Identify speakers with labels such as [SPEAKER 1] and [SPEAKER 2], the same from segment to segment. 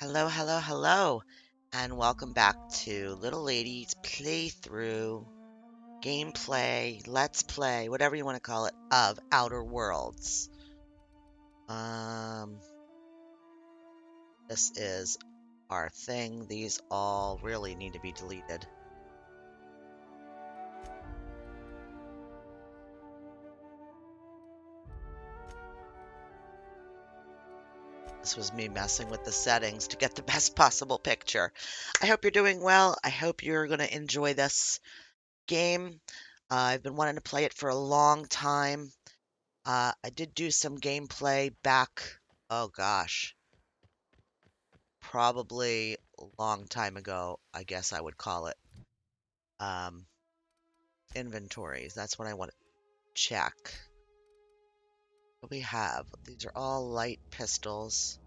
[SPEAKER 1] Hello, hello, hello, and welcome back to Little Lady's playthrough, gameplay, let's play, whatever you want to call it, of Outer Worlds. Um, this is our thing. These all really need to be deleted. This was me messing with the settings to get the best possible picture. I hope you're doing well. I hope you're going to enjoy this game. I've been wanting to play it for a long time. I did do some gameplay back, oh gosh, probably a long time ago, I guess I would call it. Um, Inventories, that's what I want to check. What we have, these are all light pistols.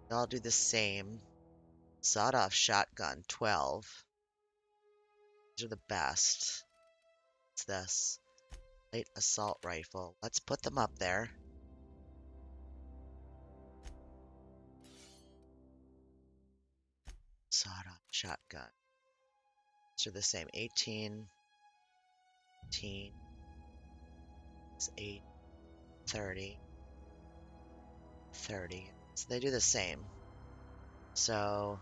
[SPEAKER 1] They all do the same. Sawed-off shotgun, 12. These are the best. What's this? Light assault rifle. Let's put them up there. Sawed-off shotgun. These are the same. 18, 18, 8, 30, 30. So they do the same. So,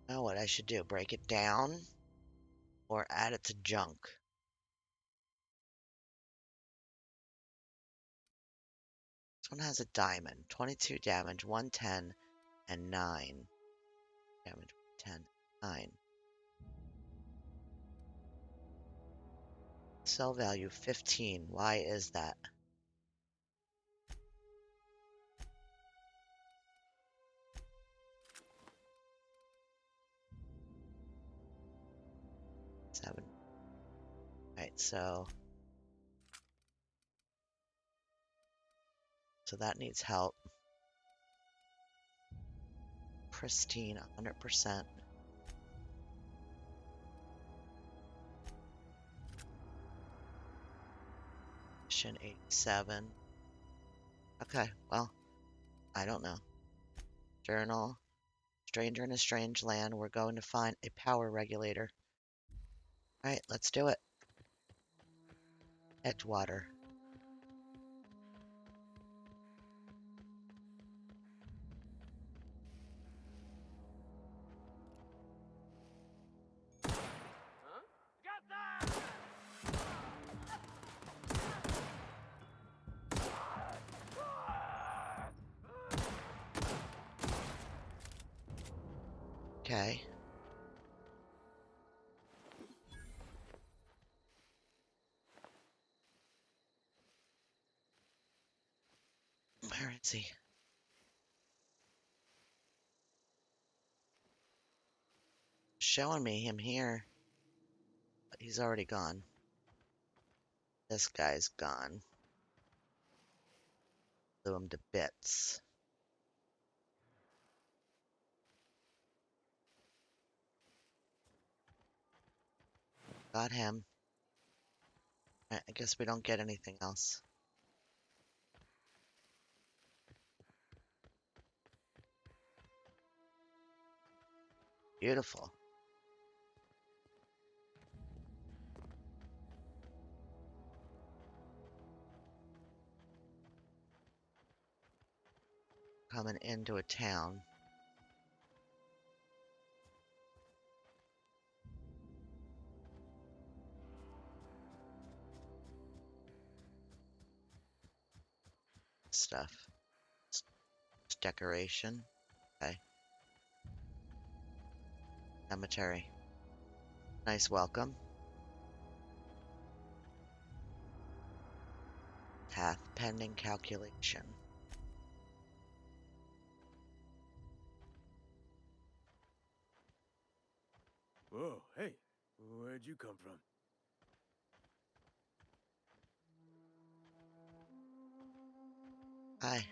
[SPEAKER 1] I know what I should do. Break it down or add it to junk. This one has a diamond. 22 damage, 110, and 9. Damage, 10, 9. Sell value 15. Why is that? Seven. Alright, so that needs help. Pristine, 100%. Mission 87. Okay, well, I don't know. Journal. Stranger in a strange land. We're going to find a power regulator. Alright, let's do it. Edgewater. Okay. Where is he? Showing me him here. But he's already gone. This guy's gone. Blew him to bits. Got him. I guess we don't get anything else. Beautiful. Coming into a town. Stuff. It's decoration. Okay. Cemetery. Nice welcome. Path pending calculation.
[SPEAKER 2] Whoa, hey, where'd you come from?
[SPEAKER 1] Hi.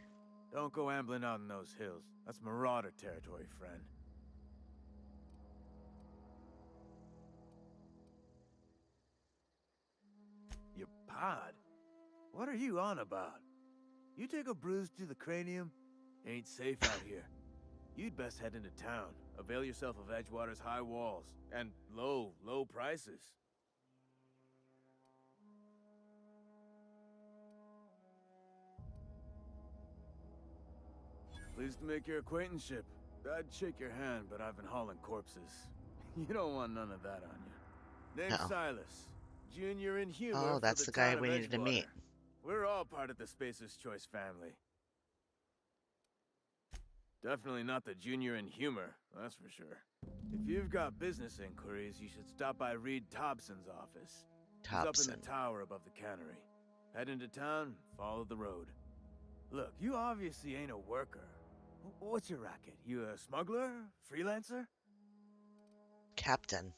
[SPEAKER 2] Don't go ambling out in those hills. That's marauder territory, friend. Your pod? What are you on about? You take a bruise to the cranium, Ain't safe out here. You'd best head into town. Avail yourself of Edgewater's high walls and low prices. Pleased to make your acquaintanceship. I'd shake your hand, but I've been hauling corpses. You don't want none of that on you. Name's
[SPEAKER 1] No.
[SPEAKER 2] Silas. Junior in humor
[SPEAKER 1] Oh,
[SPEAKER 2] for
[SPEAKER 1] that's
[SPEAKER 2] the
[SPEAKER 1] the guy
[SPEAKER 2] town of
[SPEAKER 1] we needed to
[SPEAKER 2] Edgewater.
[SPEAKER 1] meet.
[SPEAKER 2] We're all part of the Spacer's Choice family. Definitely not the junior in humor, that's for sure. If you've got business inquiries, you should stop by Reed Thompson's office. He's up in the
[SPEAKER 1] Thompson.
[SPEAKER 2] tower above the cannery. Head into town, follow the road. Look, you obviously ain't a worker. What's your racket? You a smuggler? Freelancer?
[SPEAKER 1] Captain.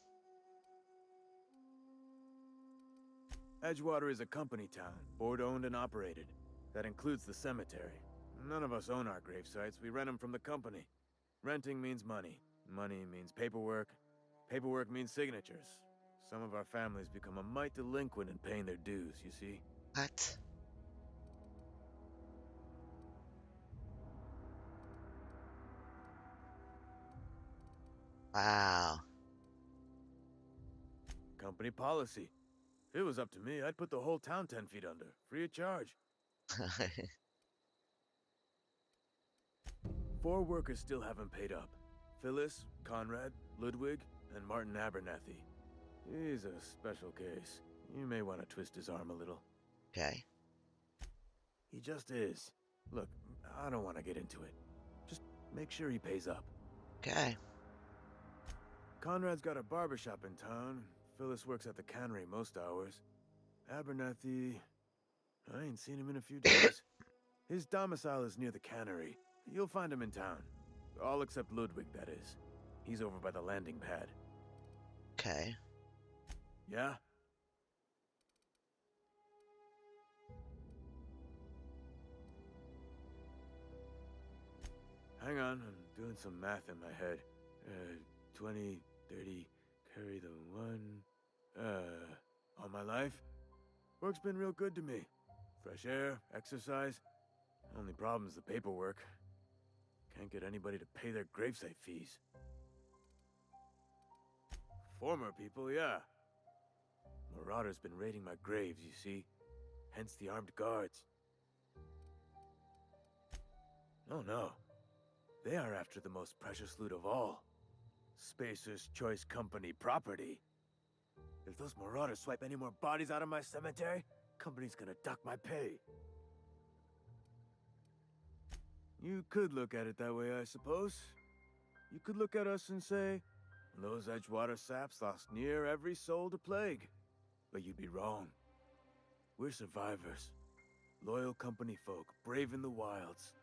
[SPEAKER 2] Edgewater is a company town, board-owned and operated. That includes the cemetery. None of us own our grave sites, we rent them from the company. Renting means money. Money means paperwork. Paperwork means signatures. Some of our families become a mite delinquent in paying their dues, you see?
[SPEAKER 1] What? Wow.
[SPEAKER 2] Company policy. If it was up to me, I'd put the whole town 10 feet under, free of charge. 4 workers still haven't paid up. Phyllis, Conrad, Ludwig, and Martin Abernathy. He's a special case. You may want to twist his arm a little.
[SPEAKER 1] Okay.
[SPEAKER 2] He just is. Look, I don't want to get into it. Just make sure he pays up.
[SPEAKER 1] Okay.
[SPEAKER 2] Conrad's got a barbershop in town. Phyllis works at the cannery most hours. Abernathy... I ain't seen him in a few days. His domicile is near the cannery. You'll find him in town. All except Ludwig, that is. He's over by the landing pad.
[SPEAKER 1] Okay.
[SPEAKER 2] Yeah? Hang on, I'm doing some math in my head. 20, 30, carry the 1... all my life? Work's been real good to me. Fresh air, exercise. Only problem's the paperwork. Can't get anybody to pay their gravesite fees. Former people, yeah. Marauders been raiding my graves, you see. Hence the armed guards. Oh no. They are after the most precious loot of all. Spacer's Choice Company property. If those marauders swipe any more bodies out of my cemetery, company's gonna dock my pay. You could look at it that way, I suppose. You could look at us and say, those Edgewater saps lost near every soul to plague. But you'd be wrong. We're survivors. Loyal company folk, brave in the wilds.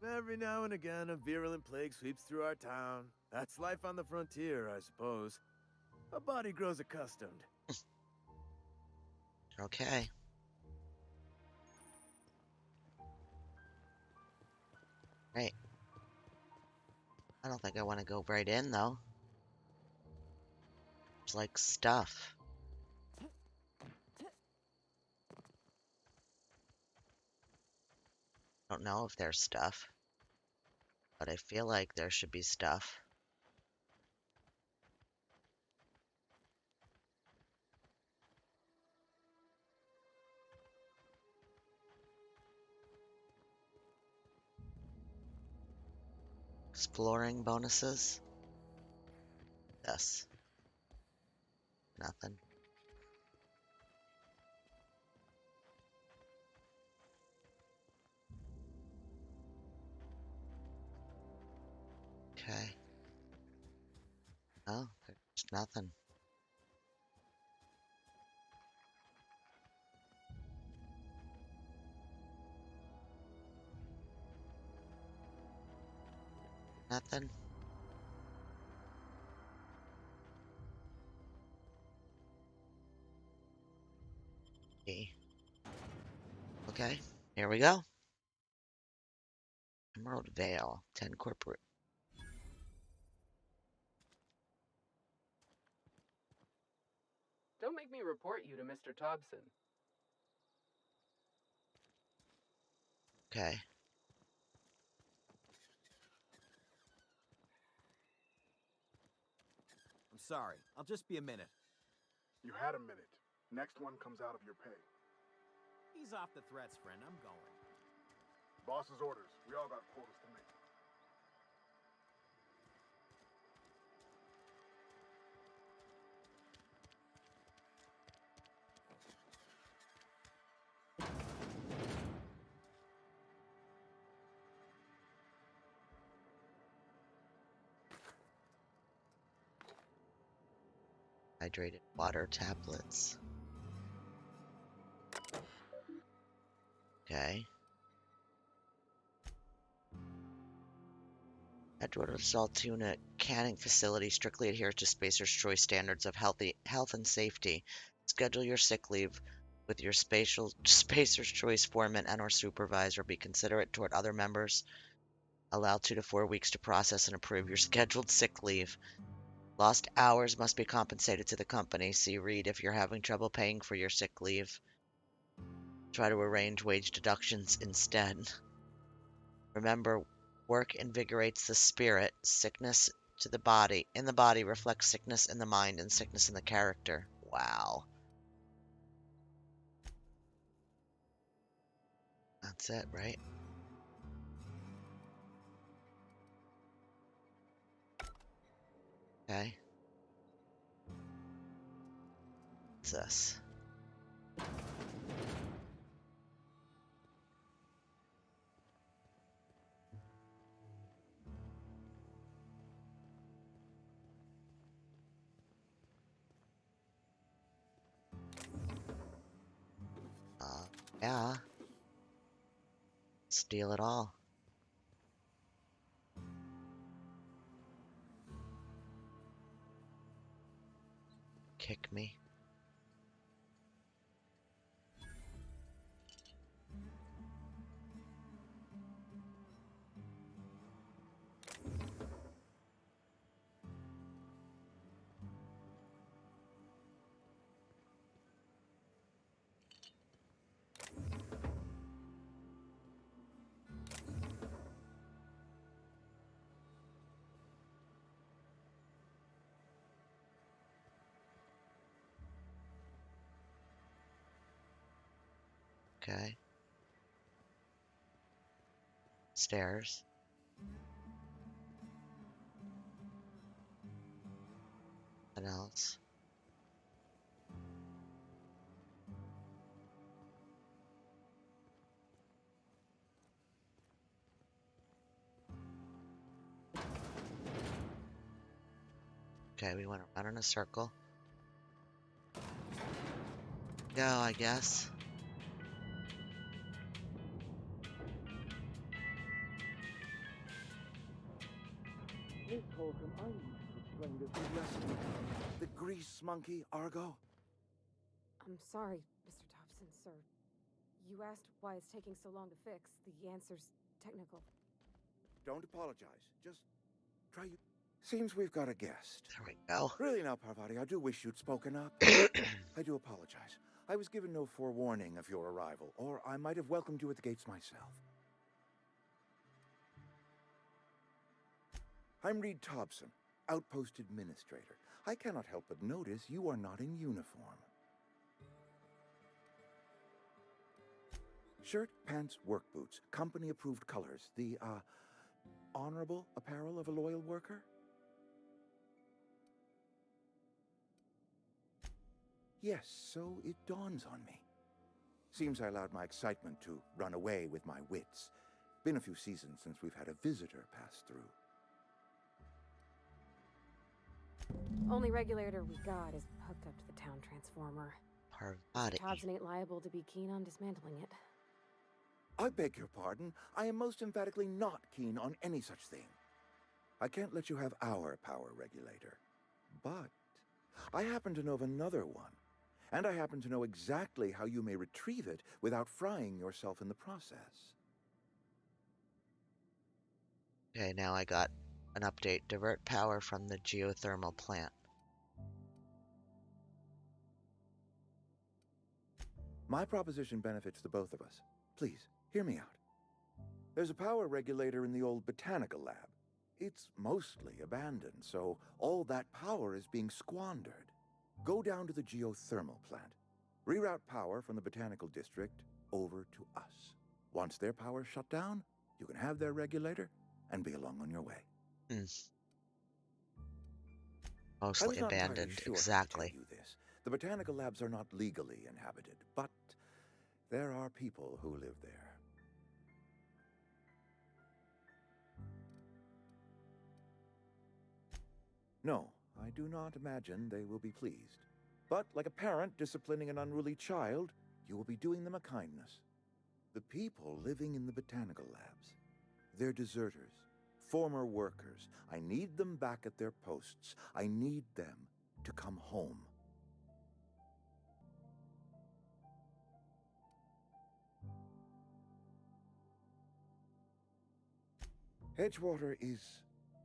[SPEAKER 2] Every now and again, a virulent plague sweeps through our town. That's life on the frontier, I suppose. A body grows accustomed.
[SPEAKER 1] Okay. Right. I don't think I want to go right in, though. There's like stuff. I don't know if there's stuff, but I feel like there should be stuff. Exploring bonuses? Yes. Nothing. Okay. Oh, there's nothing. Nothing. Okay, here we go. Emerald Vale, 10 corporate.
[SPEAKER 3] Don't make me report you to Mr. Thompson.
[SPEAKER 1] Okay.
[SPEAKER 3] I'm sorry. I'll just be a minute.
[SPEAKER 4] You had a minute. Next one comes out of your pay.
[SPEAKER 3] Ease off the threats, friend. I'm going.
[SPEAKER 4] Boss's orders. We all got quotas to make.
[SPEAKER 1] Hydrated water tablets. Okay. Edgewater Salt Unit canning facility strictly adheres to Spacer's Choice standards of health and safety. Schedule your sick leave with your Spacer's Choice foreman and/or supervisor. Be considerate toward other members. Allow 2 to 4 weeks to process and approve your scheduled sick leave. Lost hours must be compensated to the company. See Read if you're having trouble paying for your sick leave. Try to arrange wage deductions instead. Remember, work invigorates the spirit. Sickness to the body. In the body reflects sickness in the mind and sickness in the character. Wow. That's it, right? Okay. What's this? Yeah. Steal it all. Kick me. Okay. Stairs. What else? Okay, we want to run in a circle. Go, I guess.
[SPEAKER 5] Miss Holcomb, I need you to explain this lesson. The grease monkey, Argo?
[SPEAKER 6] I'm sorry, Mr. Thompson, sir. You asked why it's taking so long to fix. The answer's technical.
[SPEAKER 5] Don't apologize. Just try you. Seems we've got a guest.
[SPEAKER 1] There we go.
[SPEAKER 5] Really now, Parvati, I do wish you'd spoken up. I do apologize. I was given no forewarning of your arrival, or I might have welcomed you at the gates myself. I'm Reed Thompson, Outpost Administrator. I cannot help but notice you are not in uniform. Shirt, pants, work boots, company-approved colors. The, honorable apparel of a loyal worker? Yes, so it dawns on me. Seems I allowed my excitement to run away with my wits. Been a few seasons since we've had a visitor pass through.
[SPEAKER 6] Only regulator we got is hooked up to the town transformer.
[SPEAKER 1] Parvati.
[SPEAKER 6] Thompson ain't liable to be keen on dismantling it.
[SPEAKER 5] I beg your pardon. I am most emphatically not keen on any such thing. I can't let you have our power regulator. But I happen to know of another one. And I happen to know exactly how you may retrieve it without frying yourself in the process.
[SPEAKER 1] Okay, now I got an update. Divert power from the geothermal plant.
[SPEAKER 5] My proposition benefits the both of us. Please, hear me out. There's a power regulator in the old botanical lab. It's mostly abandoned, so all that power is being squandered. Go down to the geothermal plant. Reroute power from the botanical district over to us. Once their power's shut down, you can have their regulator and be along on your way.
[SPEAKER 1] Hmm.
[SPEAKER 5] I
[SPEAKER 1] Mostly
[SPEAKER 5] was not entirely
[SPEAKER 1] abandoned.
[SPEAKER 5] sure how to tell
[SPEAKER 1] Exactly.
[SPEAKER 5] you this. The botanical labs are not legally inhabited, but there are people who live there. No, I do not imagine they will be pleased. But like a parent disciplining an unruly child, you will be doing them a kindness. The people living in the botanical labs, they're deserters, former workers. I need them back at their posts. I need them to come home. Edgewater is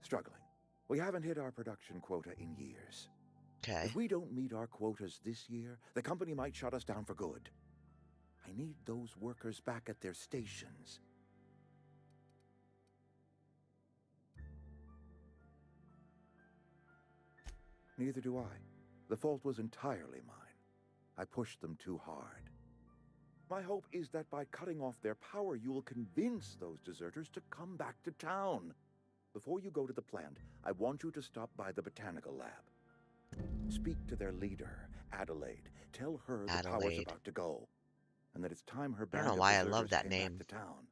[SPEAKER 5] struggling. We haven't hit our production quota in years.
[SPEAKER 1] Okay.
[SPEAKER 5] If we don't meet our quotas this year, the company might shut us down for good. I need those workers back at their stations. Neither do I. The fault was entirely mine. I pushed them too hard. My hope is that by cutting off their power, you will convince those deserters to come back to town. Before you go to the plant, I want you to stop by the botanical lab. Speak to their leader, Adelaide. Tell her the power's
[SPEAKER 1] Adelaide.
[SPEAKER 5] about to go, and that it's time her
[SPEAKER 1] I don't
[SPEAKER 5] band
[SPEAKER 1] know
[SPEAKER 5] of
[SPEAKER 1] why I
[SPEAKER 5] deserters
[SPEAKER 1] love that
[SPEAKER 5] came
[SPEAKER 1] name.
[SPEAKER 5] back to town.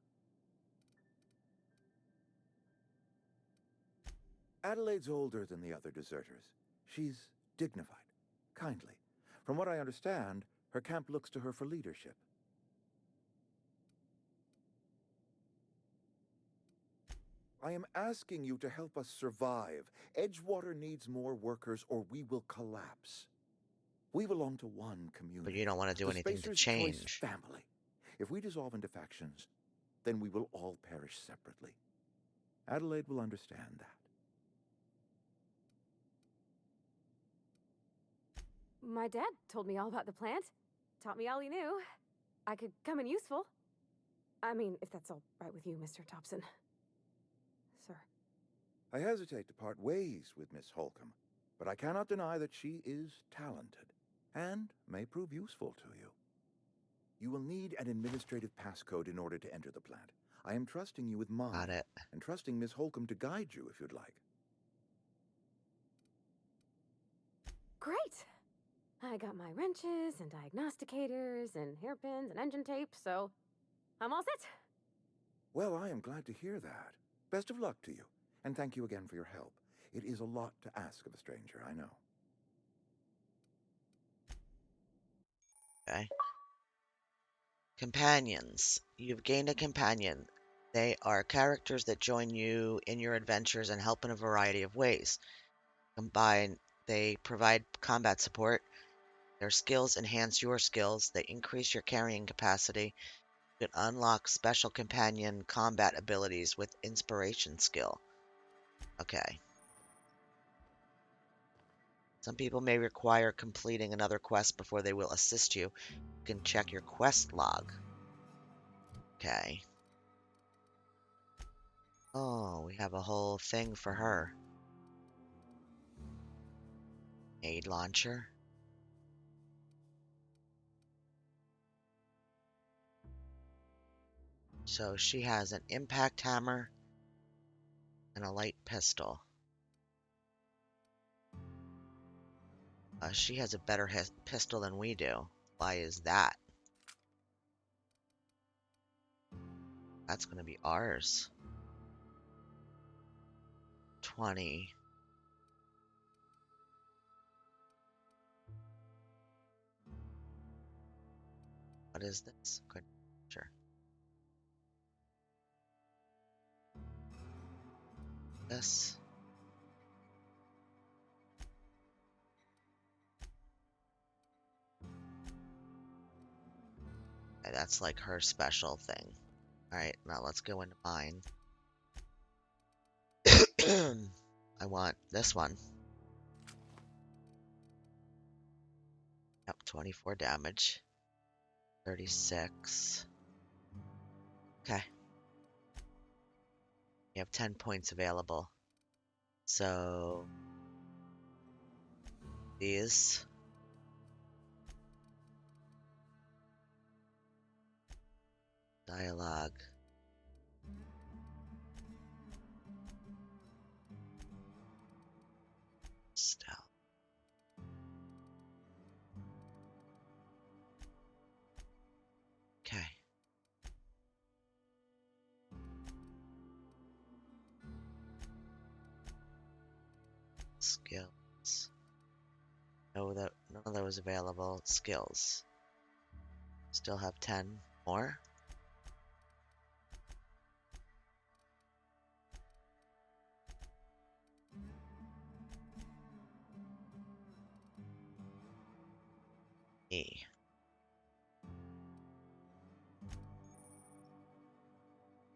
[SPEAKER 5] Adelaide's older than the other deserters. She's dignified, kindly. From what I understand, her camp looks to her for leadership. I am asking you to help us survive. Edgewater needs more workers or we will collapse. We belong to one community.
[SPEAKER 1] But you don't want to do
[SPEAKER 5] the
[SPEAKER 1] anything to
[SPEAKER 5] Spacer's Choice
[SPEAKER 1] change.
[SPEAKER 5] family. If we dissolve into factions, then we will all perish separately. Adelaide will understand that.
[SPEAKER 6] My dad told me all about the plant. Taught me all he knew. I could come in useful. I mean, if that's all right with you, Mr. Thompson. Sir.
[SPEAKER 5] I hesitate to part ways with Miss Holcomb, but I cannot deny that she is talented and may prove useful to you. You will need an administrative passcode in order to enter the plant. I am trusting you with mine,
[SPEAKER 1] Got it.
[SPEAKER 5] and trusting Miss Holcomb to guide you if you'd like.
[SPEAKER 6] Great! I got my wrenches and diagnosticators and hairpins and engine tape, so I'm all set.
[SPEAKER 5] Well, I am glad to hear that. Best of luck to you, and thank you again for your help. It is a lot to ask of a stranger, I know.
[SPEAKER 1] Okay. Companions. You've gained a companion. They are characters that join you in your adventures and help in a variety of ways. Combined, they provide combat support. Their skills enhance your skills. They increase your carrying capacity. You can unlock special companion combat abilities with inspiration skill. Okay. Some people may require completing another quest before they will assist you. You can check your quest log. Okay. Oh, we have a whole thing for her. Aid launcher. So she has an impact hammer and a light pistol. She has a better pistol than we do. Why is that? That's going to be ours. 20. What is this? Good. Sure. This. Okay, that's like her special thing. Alright, now let's go into mine. I want this one. Yep, 24 damage. 36. Okay. You have 10 points available. So these. Dialogue. Stealth. Okay. Skills. No, none of those available. Skills. Still have 10 more. E.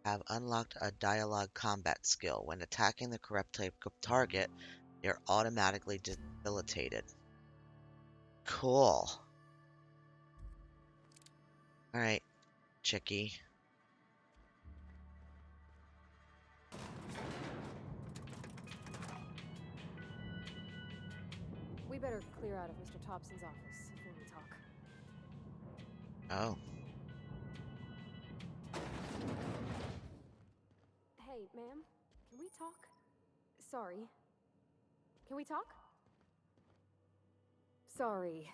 [SPEAKER 1] Have unlocked a dialogue combat skill. When attacking the correct type of target, you're automatically debilitated. Cool. Alright, chickie.
[SPEAKER 6] We better clear out of Mr. Thompson's office before we talk.
[SPEAKER 1] Oh.
[SPEAKER 6] Hey, ma'am, can we talk? Sorry. Can we talk? Sorry.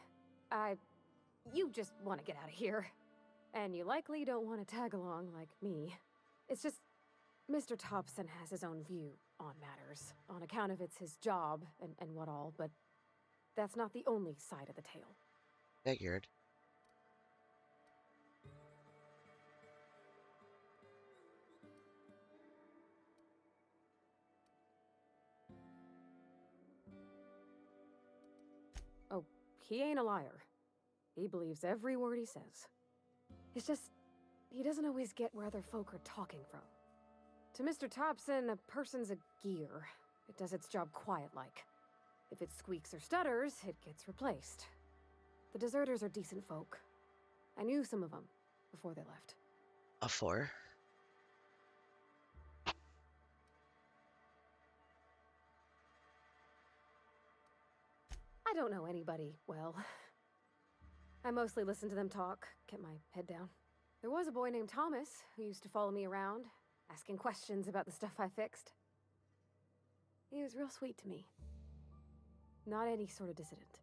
[SPEAKER 6] You just want to get out of here. And you likely don't want to tag along like me. It's just, Mr. Thompson has his own view on matters, on account of it's his job and what all, but that's not the only side of the tale.
[SPEAKER 1] Figured.
[SPEAKER 6] Oh, he ain't a liar. He believes every word he says. It's just, he doesn't always get where other folk are talking from. To Mr. Thompson, a person's a gear. It does its job quiet-like. If it squeaks or stutters, it gets replaced. The deserters are decent folk. I knew some of them before they left.
[SPEAKER 1] A 4.
[SPEAKER 6] I don't know anybody well. I mostly listen to them talk, kept my head down. There was a boy named Thomas who used to follow me around, asking questions about the stuff I fixed. He was real sweet to me. Not any sort of dissident.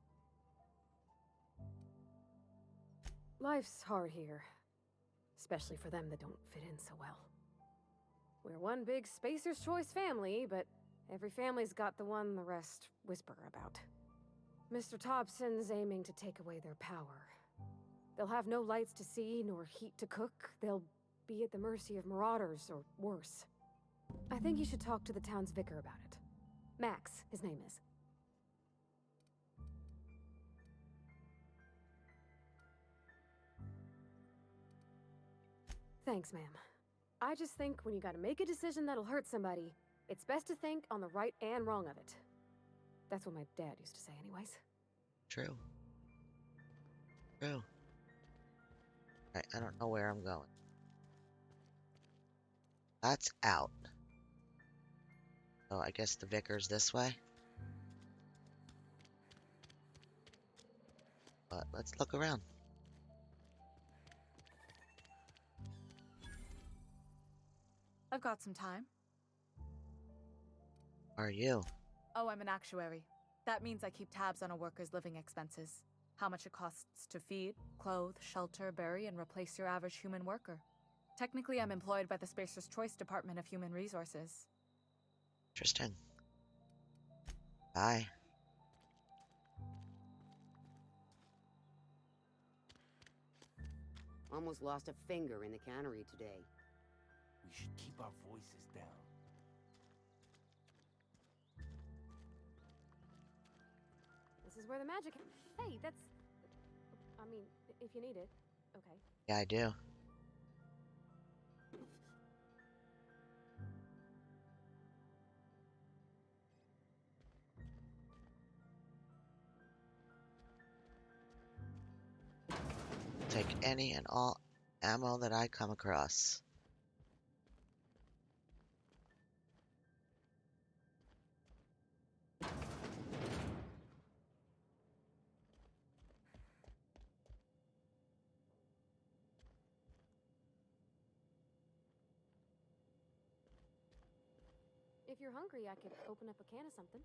[SPEAKER 6] Life's hard here, especially for them that don't fit in so well. We're one big Spacer's Choice family, but every family's got the one the rest whisper about. Mr. Thompson's aiming to take away their power. They'll have no lights to see, nor heat to cook. They'll be at the mercy of marauders, or worse. I think you should talk to the town's vicar about it. Max, his name is. Thanks, ma'am. I just think when you gotta make a decision that'll hurt somebody, it's best to think on the right and wrong of it. That's what my dad used to say anyways.
[SPEAKER 1] True. True. Right, I don't know where I'm going. That's out. Oh, I guess the vicar's this way. But let's look around.
[SPEAKER 7] I've got some time.
[SPEAKER 1] Are you?
[SPEAKER 7] Oh, I'm an actuary. That means I keep tabs on a worker's living expenses. How much it costs to feed, clothe, shelter, bury, and replace your average human worker. Technically, I'm employed by the Spacer's Choice Department of Human Resources.
[SPEAKER 1] Interesting. Bye.
[SPEAKER 8] Almost lost a finger in the cannery today.
[SPEAKER 9] We should keep our voices down.
[SPEAKER 6] This is where the magic... Hey, that's... I mean, if you need it. Okay.
[SPEAKER 1] Yeah, I do. Take any and all ammo that I come across.
[SPEAKER 6] If you're hungry, I could open up a can of something.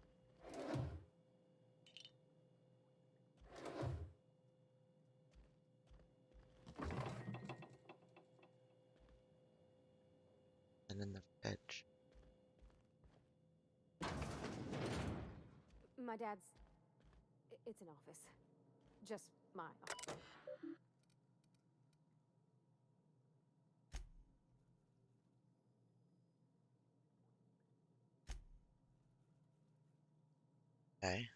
[SPEAKER 1] And in the fridge.
[SPEAKER 6] My dad's... It's an office. Just my office.
[SPEAKER 1] Okay.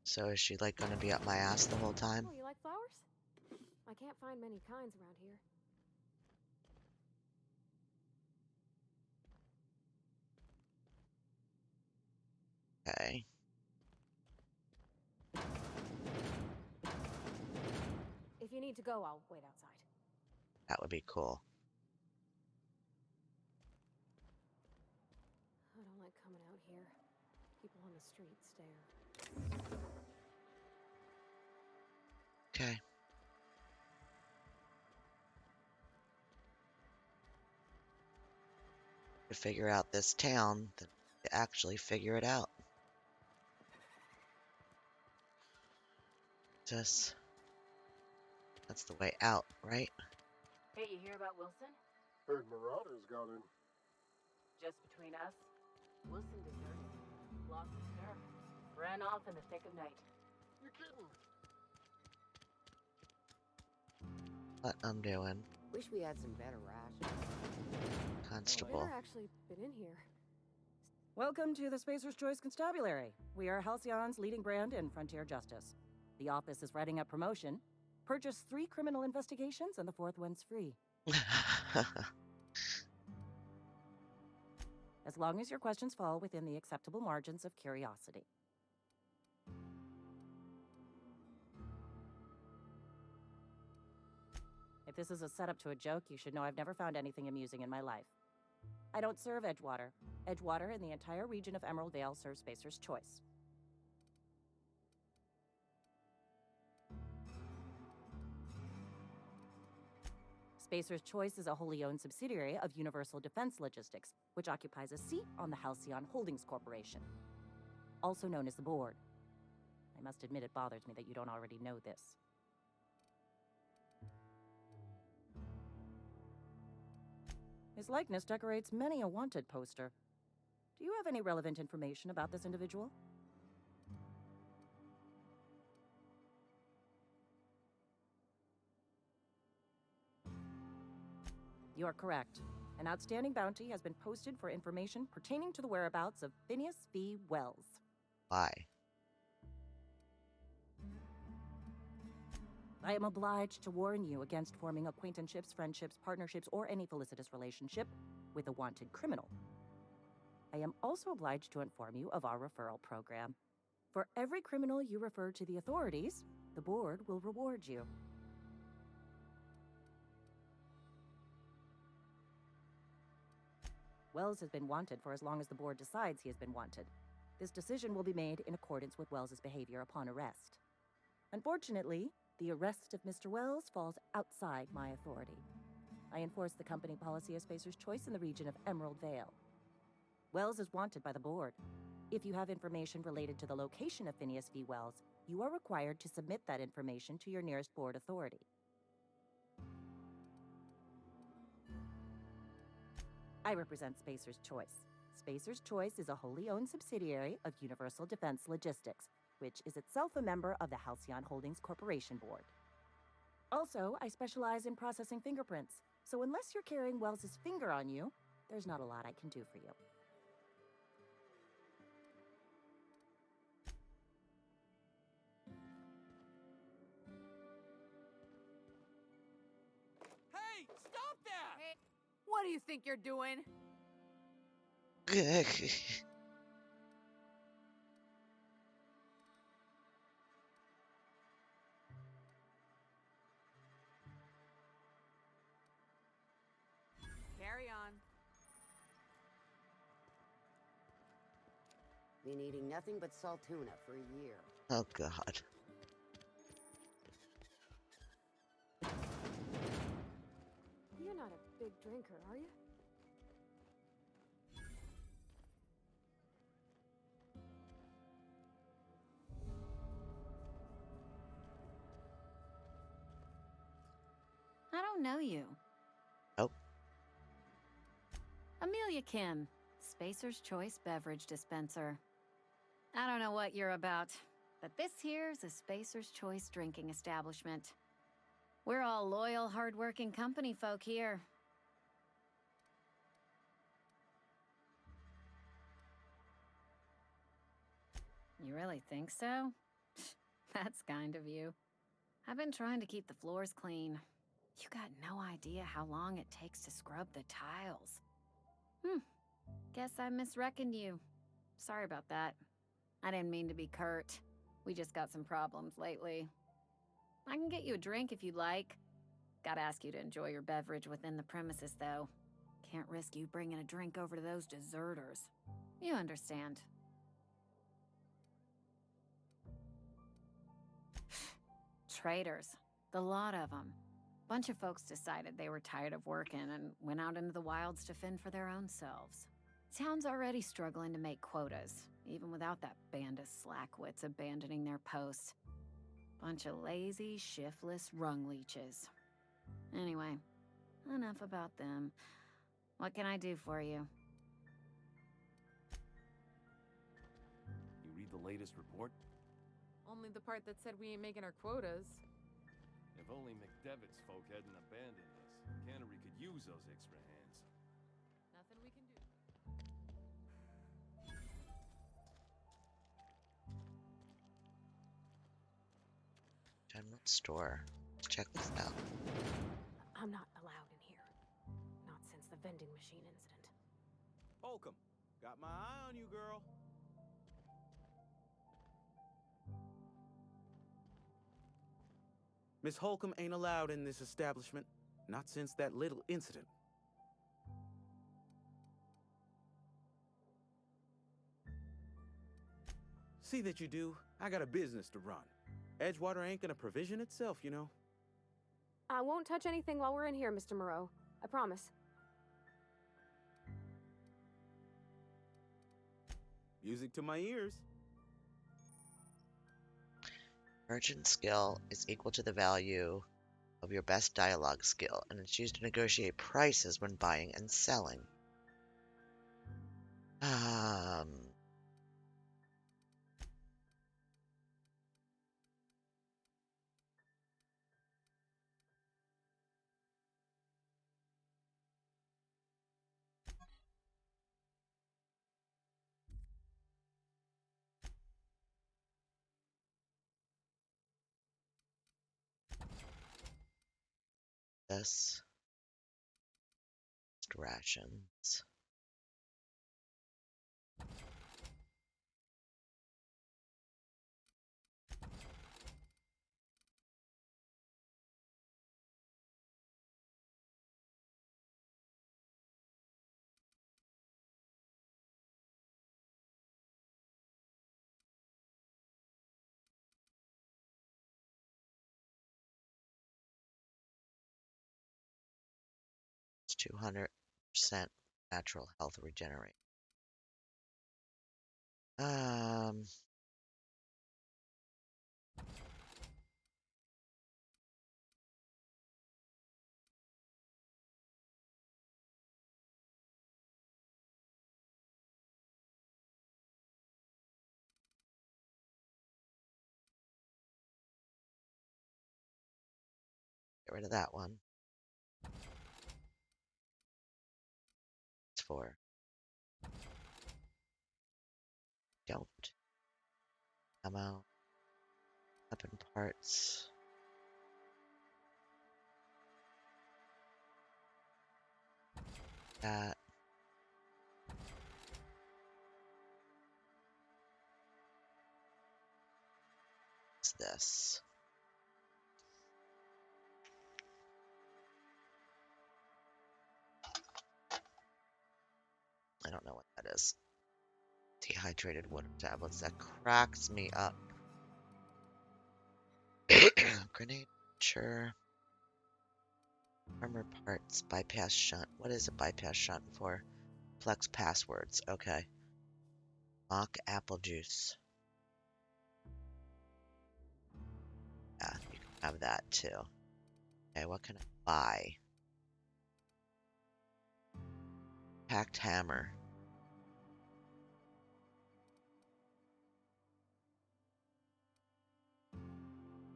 [SPEAKER 1] So is she like gonna be up my ass the whole time?
[SPEAKER 6] Oh, you like flowers? I can't find many kinds around here.
[SPEAKER 1] Okay.
[SPEAKER 6] If you need to go, I'll wait outside.
[SPEAKER 1] That would be cool.
[SPEAKER 6] I don't like coming out here. People on the street stare.
[SPEAKER 1] Okay. To figure out this town, to actually figure it out. Just... That's the way out, right?
[SPEAKER 10] Hey, you hear about Wilson?
[SPEAKER 4] Heard Marauders got in.
[SPEAKER 10] Just between us, Wilson deserted. Lost his nerve. Ran off in the thick of night.
[SPEAKER 4] You're kidding.
[SPEAKER 1] What I'm doing.
[SPEAKER 8] Wish we had some better rations.
[SPEAKER 1] Constable.
[SPEAKER 6] Never actually been in here.
[SPEAKER 11] Welcome to the Spacer's Choice Constabulary. We are Halcyon's leading brand in frontier justice. The office is writing up promotion. Purchase 3 criminal investigations and the 4th one's free. As long as your questions fall within the acceptable margins of curiosity. If this is a setup to a joke, you should know I've never found anything amusing in my life. I don't serve Edgewater. Edgewater and the entire region of Emerald Vale serve Spacer's Choice. Spacer's Choice is a wholly owned subsidiary of Universal Defense Logistics, which occupies a seat on the Halcyon Holdings Corporation, also known as the Board. I must admit it bothers me that you don't already know this. His likeness decorates many a wanted poster. Do you have any relevant information about this individual? You are correct. An outstanding bounty has been posted for information pertaining to the whereabouts of Phineas V. Wells.
[SPEAKER 1] Why?
[SPEAKER 11] I am obliged to warn you against forming acquaintanceships, friendships, partnerships, or any felicitous relationship with a wanted criminal. I am also obliged to inform you of our referral program. For every criminal you refer to the authorities, the board will reward you. Wells has been wanted for as long as the board decides he has been wanted. This decision will be made in accordance with Wells's behavior upon arrest. Unfortunately, the arrest of Mr. Wells falls outside my authority. I enforce the company policy of Spacer's Choice in the region of Emerald Vale. Wells is wanted by the board. If you have information related to the location of Phineas V. Wells, you are required to submit that information to your nearest board authority. I represent Spacer's Choice. Spacer's Choice is a wholly owned subsidiary of Universal Defense Logistics, which is itself a member of the Halcyon Holdings Corporation Board. Also, I specialize in processing fingerprints, so unless you're carrying Wells's finger on you, there's not a lot I can do for you.
[SPEAKER 9] Hey, stop that!
[SPEAKER 10] Hey, what do you think you're doing? Carry on.
[SPEAKER 8] Been eating nothing but salt tuna for a year.
[SPEAKER 1] Oh, God.
[SPEAKER 6] You're not a big drinker, are you?
[SPEAKER 10] I don't know you.
[SPEAKER 1] Oh,
[SPEAKER 10] Amelia Kim, Spacer's Choice Beverage Dispenser. I don't know what you're about, but this here's a Spacer's Choice drinking establishment. We're all loyal, hard-working company folk here. You really think so? That's kind of you. I've been trying to keep the floors clean. You got no idea how long it takes to scrub the tiles. Guess I misreckoned you. Sorry about that. I didn't mean to be curt. We just got some problems lately. I can get you a drink if you'd like. Gotta ask you to enjoy your beverage within the premises, though. Can't risk you bringing a drink over to those deserters. You understand. Traitors. The lot of them. Bunch of folks decided they were tired of working and went out into the wilds to fend for their own selves. Town's already struggling to make quotas, even without that band of slackwits abandoning their posts. Bunch of lazy, shiftless rung leeches. Anyway, enough about them. What can I do for you?
[SPEAKER 12] You read the latest report?
[SPEAKER 13] Only the part that said we ain't making our quotas.
[SPEAKER 12] If only McDevitt's folk hadn't abandoned us. Cannery could use those extra hands.
[SPEAKER 13] Nothing we can do.
[SPEAKER 1] general store. Let's check this out.
[SPEAKER 6] I'm not allowed in here. Not since the vending machine incident.
[SPEAKER 3] Holcomb, got my eye on you, girl. Miss Holcomb ain't allowed in this establishment. Not since that little incident. See that you do. I got a business to run. Edgewater ain't gonna provision itself, you know.
[SPEAKER 6] I won't touch anything while we're in here, Mr. Moreau. I promise.
[SPEAKER 3] Music to my ears.
[SPEAKER 1] Merchant skill is equal to the value of your best dialogue skill, and it's used to negotiate prices when buying and selling. This rations. It's 200% natural health regenerate. Get rid of that one. It's for. Don't. Ammo. Weapon parts. That. What's this? I don't know what that is. Dehydrated water tablets. That cracks me up. Grenade. Sure. Armor parts, bypass shunt. What is a bypass shunt for? Flex passwords. Okay. Mock apple juice. Yeah, you can have that too. Okay, what can I buy? Packed hammer.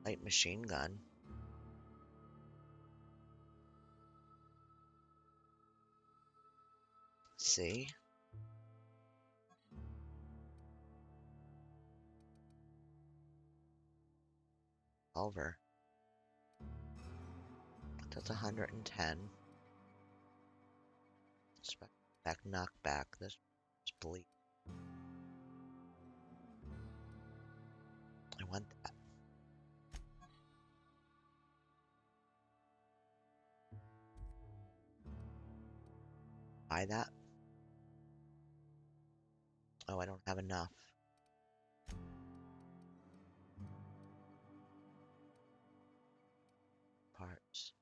[SPEAKER 1] Light machine gun. See? Revolver. That's 110. Back knockback. This is bleak. I want that. Buy that. Oh, I don't have enough. Parts.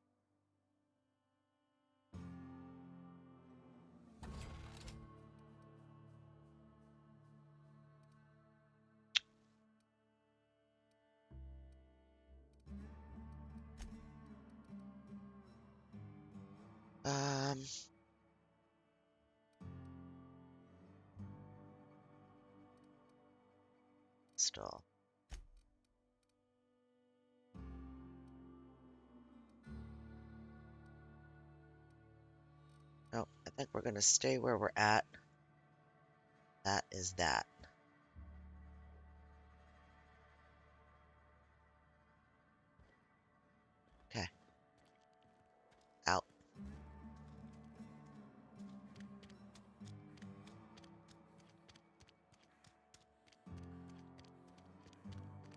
[SPEAKER 1] Stall. No, I think we're gonna stay where we're at. That is that. Okay. Out.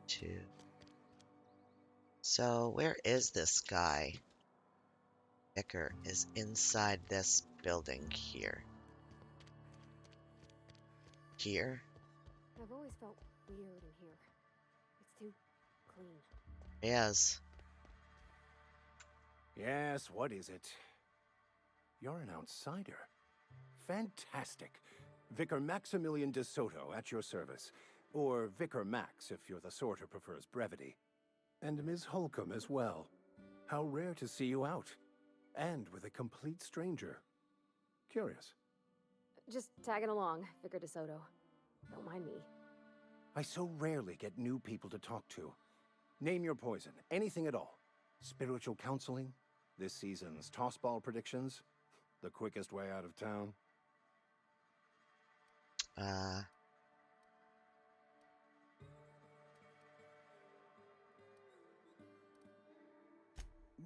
[SPEAKER 1] Two. So where is this guy? Vicar is inside this building here. Here?
[SPEAKER 6] I've always felt weird in here. It's too clean.
[SPEAKER 1] Yes.
[SPEAKER 14] Yes, what is it? You're an outsider. Fantastic. Vicar Maximilian de Soto at your service. Or Vicar Max if you're the sort who prefers brevity. And Ms. Holcomb as well. How rare to see you out. And with a complete stranger. Curious.
[SPEAKER 6] Just tagging along, Vicar DeSoto. Don't mind me.
[SPEAKER 14] I so rarely get new people to talk to. Name your poison, anything at all. Spiritual counseling, this season's tossball predictions, the quickest way out of town.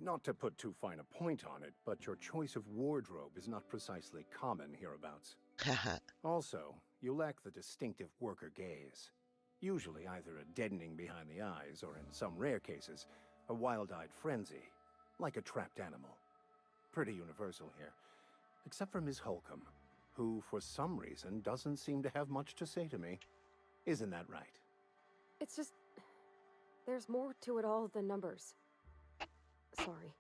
[SPEAKER 14] Not to put too fine a point on it, but your choice of wardrobe is not precisely common hereabouts. Also, you lack the distinctive worker gaze. Usually either a deadening behind the eyes, or in some rare cases, a wild-eyed frenzy, like a trapped animal. Pretty universal here, except for Ms. Holcomb, who, for some reason, doesn't seem to have much to say to me. Isn't that right?
[SPEAKER 6] It's just... there's more to it all than numbers. Sorry.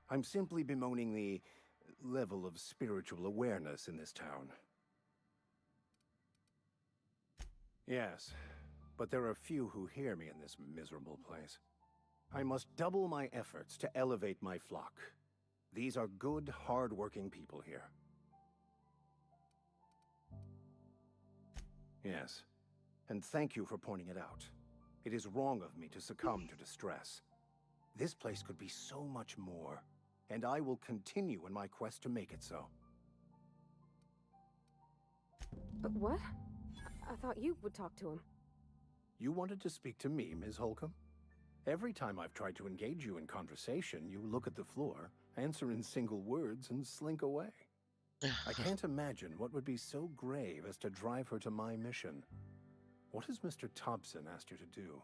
[SPEAKER 14] I'm simply bemoaning the level of spiritual awareness in this town. Yes, but there are few who hear me in this miserable place. I must double my efforts to elevate my flock. These are good, hard-working people here. Yes, and thank you for pointing it out. It is wrong of me to succumb to distress. This place could be so much more, and I will continue in my quest to make it so.
[SPEAKER 6] What? I thought you would talk to him.
[SPEAKER 14] You wanted to speak to me, Ms. Holcomb? Every time I've tried to engage you in conversation, you look at the floor, answer in single words, and slink away. I can't imagine what would be so grave as to drive her to my mission. What has Mr. Thompson asked you to do?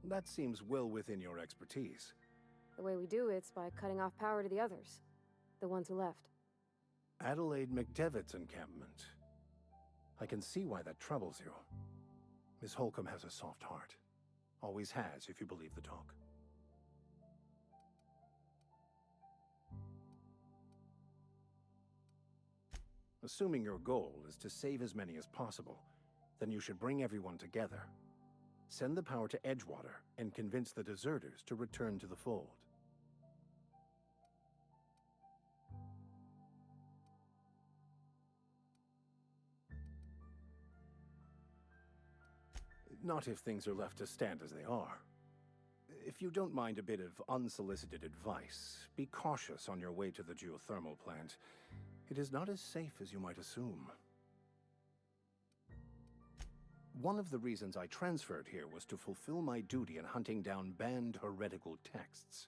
[SPEAKER 14] That seems well within your expertise.
[SPEAKER 6] The way we do it's by cutting off power to the others. The ones who left.
[SPEAKER 14] Adelaide McDevitt's encampment. I can see why that troubles you. Miss Holcomb has a soft heart. Always has, if you believe the talk. Assuming your goal is to save as many as possible, then you should bring everyone together. Send the power to Edgewater and convince the deserters to return to the fold. Not if things are left to stand as they are. If you don't mind a bit of unsolicited advice, be cautious on your way to the geothermal plant. It is not as safe as you might assume. One of the reasons I transferred here was to fulfill my duty in hunting down banned heretical texts.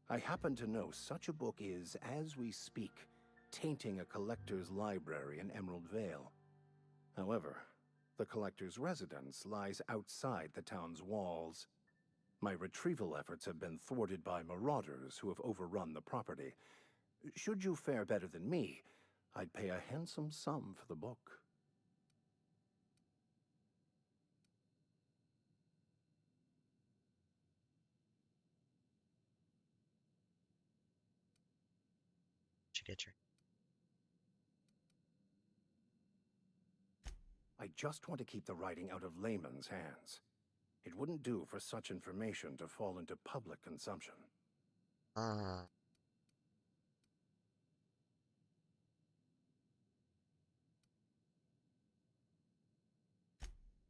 [SPEAKER 14] I happen to know such a book is, as we speak, tainting a collector's library in Emerald Vale. However, the collector's residence lies outside the town's walls. My retrieval efforts have been thwarted by marauders who have overrun the property. Should you fare better than me, I'd pay a handsome sum for the book.
[SPEAKER 1] Did you get your...
[SPEAKER 14] I just want to keep the writing out of layman's hands. It wouldn't do for such information to fall into public consumption.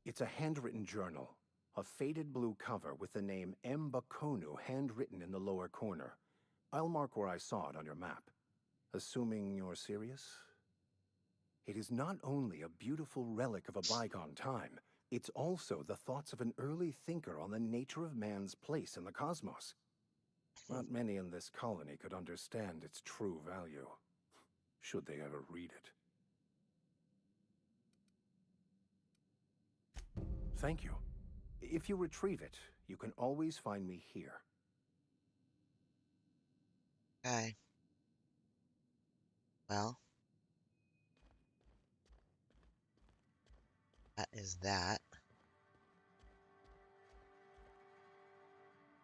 [SPEAKER 14] It's a handwritten journal, a faded blue cover with the name M. Bakonu handwritten in the lower corner. I'll mark where I saw it on your map. Assuming you're serious? It is not only a beautiful relic of a bygone time, it's also the thoughts of an early thinker on the nature of man's place in the cosmos. Not many in this colony could understand its true value, should they ever read it. Thank you. If you retrieve it, you can always find me here.
[SPEAKER 1] Okay. Well, that is that.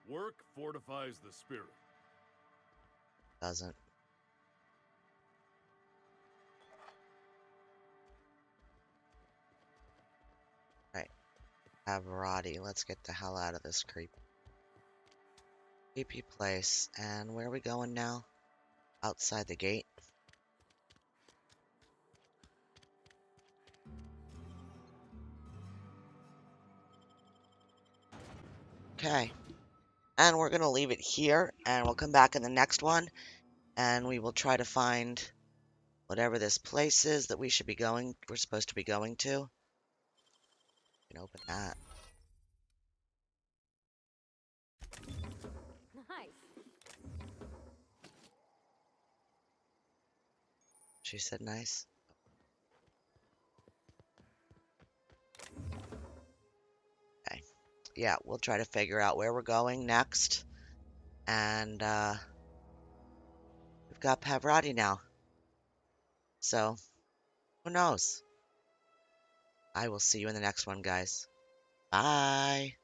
[SPEAKER 12] Work fortifies the spirit.
[SPEAKER 1] Doesn't. Right. Parvati. Let's get the hell out of this creepy place. And where are we going now? Outside the gate. Okay. And we're going to leave it here, and we'll come back in the next one, and we will try to find whatever this place is that we're supposed to be going to. You can open that.
[SPEAKER 6] Nice.
[SPEAKER 1] She said nice. Okay. Yeah, we'll try to figure out where we're going next. And we've got Parvati now. So, who knows? I will see you in the next one, guys. Bye.